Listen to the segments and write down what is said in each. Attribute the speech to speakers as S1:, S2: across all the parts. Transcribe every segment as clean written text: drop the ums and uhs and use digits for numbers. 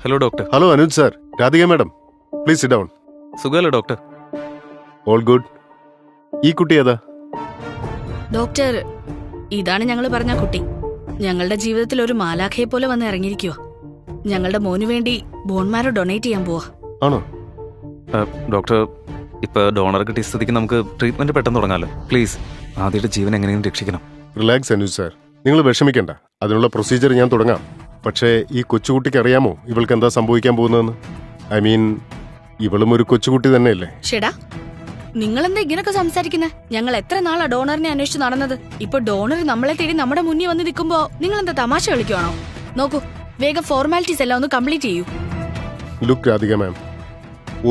S1: Hello doctor.
S2: Hello Anuj sir, Radhika madam, please sit down.
S1: സുഖമല്ലേ doctor?
S2: All good. ഈ കുട്ടി ഏതാ?
S3: ഡോക്ടർ, ഇതാണ് ഞങ്ങൾ പറഞ്ഞ കുട്ടി. ഞങ്ങളുടെ ജീവിതത്തിൽ ഒരു മാലാഖയെ പോലെ വന്ന് ഇറങ്ങിയിരിക്കുക. ഞങ്ങളുടെ മോനു വേണ്ടി ബോൺമാരോ ഡൊണേറ്റ് ചെയ്യാൻ പോവാ.
S2: ആണോ?
S1: ഡോക്ടർ, ഇപ്പൊ ഡോണർ കിട്ടിയ സ്ഥിതിക്ക് നമുക്ക് ട്രീറ്റ്മെന്റ് പെട്ടെന്ന് തുടങ്ങാമല്ലോ. പ്ലീസ്, ആദ്യയുടെ ജീവൻ എങ്ങനെയും രക്ഷിക്കണം.
S2: റിലാക്സ് അനുജ് സാർ, നിങ്ങൾ വിഷമിക്കണ്ട. അതിനുള്ള പ്രൊസീജിയർ ഞാൻ തുടങ്ങാം. പക്ഷേ ഈ കൊച്ചുകുട്ടിക്ക് അറിയാമോ ഇവൾക്ക് എന്താ സംഭവിക്കാൻ പോകുന്നതെന്ന്? ഐ മീൻ, ഇവളും ഒരു കൊച്ചുകുട്ടി തന്നെയല്ലേ?
S3: ഷെടാ, നിങ്ങളെന്താ ഇങ്ങനൊക്കെ സംസാരിക്കുന്നേ? ഞങ്ങൾ എത്ര നാളാ ഡോണറിനെ അന്വേഷിച്ച് നടന്നത്. ഇപ്പൊ ഡോണർ നമ്മളെ തേടി നമ്മുടെ മുന്നിൽ വന്ന് നിൽക്കുമ്പോ നിങ്ങൾ എന്താ തമാശ കളിക്കുവാണോ? നോക്കൂ, വേഗം ഫോർമാലിറ്റീസ് എല്ലാം ഒന്ന് കംപ്ലീറ്റ് ചെയ്യൂ.
S2: ലുക്ക് രാധിക മാം,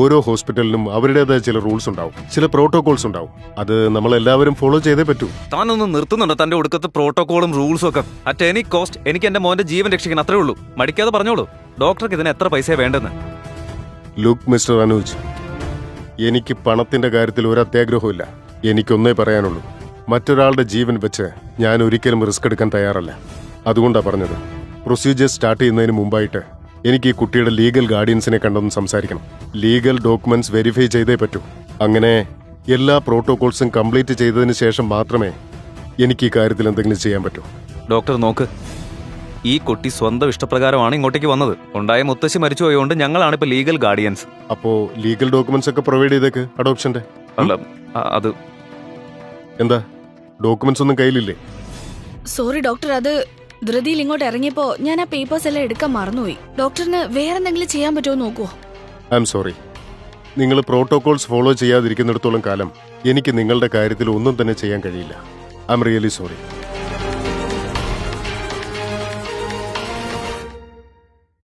S2: ഓരോ ഹോസ്പിറ്റലിനും അവരുടേതായ ചില റൂൾസ് ഉണ്ടാവും, ചില പ്രോട്ടോകോൾസ് ഉണ്ടാവും. അത് നമ്മളെല്ലാവരും ഫോളോ ചെയ്തേ പറ്റൂ.
S1: താനൊന്ന് നിർത്തുന്നുണ്ടോ തന്റെ ഒടുക്കത്തെ പ്രോട്ടോകോളും റൂൾസും ഒക്കെ? അറ്റ് എനി കോസ്റ്റ് എനിക്ക് എന്റെ മോന്റെ ജീവൻ രക്ഷിക്കണം, അത്രേ ഉള്ളൂ. മടിക്കാതെ പറഞ്ഞോളൂ. ഡോക്ടർക്ക് ഇതിന് എത്ര പൈസ വേണ്ടെന്ന്.
S2: ലുക്ക് മിസ്റ്റർ അനുജ്, എനിക്ക് പണത്തിന്റെ കാര്യത്തിൽ ഒരു അത്യാഗ്രഹമില്ല. എനിക്കൊന്നേ പറയാനുള്ളൂ, മറ്റൊരാളുടെ ജീവൻ വെച്ച് ഞാൻ ഒരിക്കലും റിസ്ക് എടുക്കാൻ തയ്യാറല്ല. അതുകൊണ്ടാണ് പറഞ്ഞത്, പ്രൊസീജിയർ സ്റ്റാർട്ട് ചെയ്യുന്നതിന് മുമ്പായിട്ട് എനിക്ക് ഈ കുട്ടിയുടെ ലീഗൽ ഗാർഡിയൻസിനെ കണ്ടൊന്ന് സംസാരിക്കണം. ലീഗൽ ഡോക്യുമെന്റ്സ് വെരിഫൈ ചെയ്തേ പറ്റൂ. അങ്ങനെ എല്ലാ പ്രോട്ടോകോൾസും കംപ്ലീറ്റ് ചെയ്തതിന് ശേഷം മാത്രമേ എനിക്ക് ഈ കാര്യത്തിൽ എന്തെങ്കിലും ചെയ്യാൻ പറ്റൂ.
S1: ഡോക്ടർ നോക്ക്, ഈ കുട്ടി സ്വന്തം ഇഷ്ടപ്രകാരമാണ് ഇങ്ങോട്ടേക്ക് വന്നത്. ഉണ്ടായ മുത്തശ്ശി മരിച്ചു പോയതുകൊണ്ട് ഞങ്ങളാണ് ഇപ്പൊ ലീഗൽ ഗാർഡിയൻസ്.
S2: അപ്പോ ലീഗൽ ഡോക്യുമെന്റ്സ് ഒക്കെ പ്രൊവൈഡ് ചെയ്തേക്ക് അഡോപ്ഷന്റെ.
S1: അല്ല, അത്
S2: എന്താ, ഡോക്യുമെന്റ്സ് ഒന്നും കയ്യിലില്ലേ?
S3: സോറി ഡോക്ടർ, അത് ധൃതിയിൽ ഇങ്ങോട്ട് ഇറങ്ങിയപ്പോ ഞാൻ ആ പേപ്പേഴ്സ് എല്ലാം എടുക്കാൻ മറന്നുപോയി. ഡോക്ടറിന് വേറെന്തെങ്കിലും ചെയ്യാൻ പറ്റുമോ നോക്കുവോ?
S2: I am sorry. നിങ്ങൾ പ്രോട്ടോകോൾസ് ഫോളോ ചെയ്യാതിരിക്കുന്നിടത്തോളം കാലം എനിക്ക് നിങ്ങളുടെ കാര്യത്തിൽ ഒന്നും തന്നെ ചെയ്യാൻ കഴിയില്ല. I am really sorry.